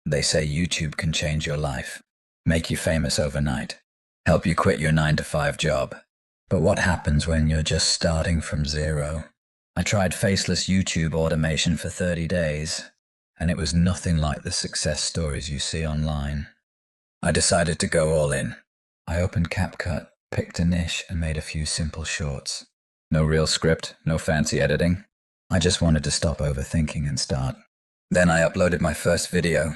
They say YouTube can change your life, make you famous overnight, help you quit your 9-to-5 job. But what happens when you're just starting from zero? I tried Faceless YouTube automation for 30 days, and it was nothing like the success stories you see online. I decided to go all in. I opened CapCut, picked a niche, and made a few simple shorts. No real script, no fancy editing. I just wanted to stop overthinking and start. Then I uploaded my first video.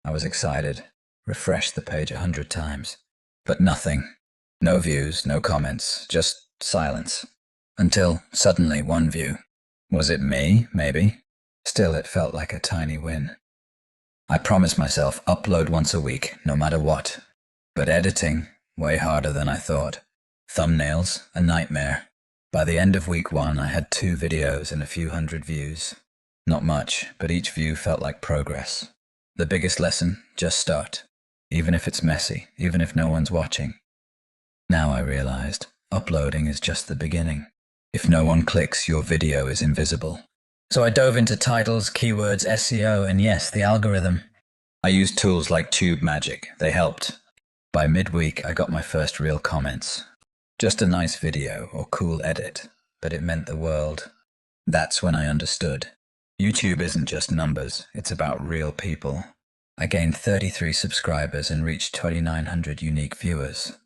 I was excited, refreshed the page 100 times. But nothing. No views, no comments, just silence. Until, suddenly, one view. Was it me? Maybe. Still, it felt like a tiny win. I promised myself upload once a week, no matter what. But editing, way harder than I thought. Thumbnails, a nightmare. By the end of week 1, I had 2 videos and a few hundred views. Not much, but each view felt like progress. The biggest lesson, just start. Even if it's messy, even if no one's watching. Now I realized, uploading is just the beginning. If no one clicks, your video is invisible. So I dove into titles, keywords, SEO, and yes, the algorithm. I used tools like Tube Magic. They helped. By midweek, I got my first real comments. Just a nice video or cool edit, but it meant the world. That's when I understood. YouTube isn't just numbers, it's about real people. I gained 33 subscribers and reached 2,900 unique viewers.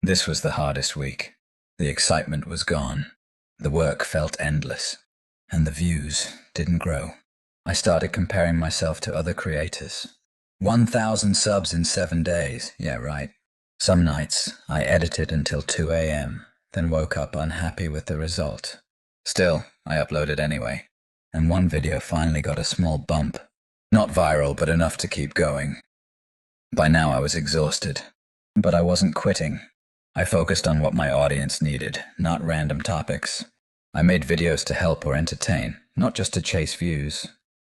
This was the hardest week. The excitement was gone. The work felt endless. And the views didn't grow. I started comparing myself to other creators. 1,000 subs in 7 days, yeah right. Some nights, I edited until 2 a.m., then woke up unhappy with the result. Still, I uploaded anyway. And one video finally got a small bump. Not viral, but enough to keep going. By now I was exhausted. But I wasn't quitting. I focused on what my audience needed, not random topics. I made videos to help or entertain, not just to chase views.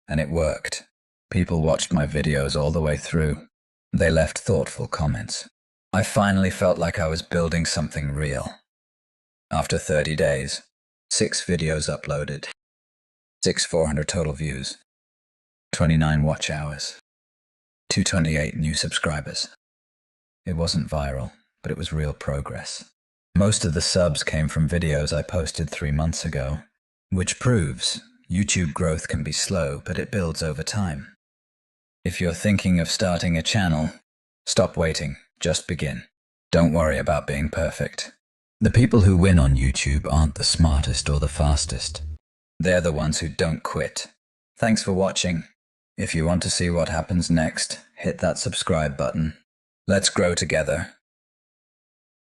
And it worked. People watched my videos all the way through. They left thoughtful comments. I finally felt like I was building something real. After 30 days, 6 videos uploaded. 400 total views, 29 watch hours, 228 new subscribers. It wasn't viral, but it was real progress. Most of the subs came from videos I posted 3 months ago, which proves YouTube growth can be slow, but it builds over time. If you're thinking of starting a channel, stop waiting, just begin. Don't worry about being perfect. The people who win on YouTube aren't the smartest or the fastest. They're the ones who don't quit. Thanks for watching. If you want to see what happens next, hit that subscribe button. Let's grow together.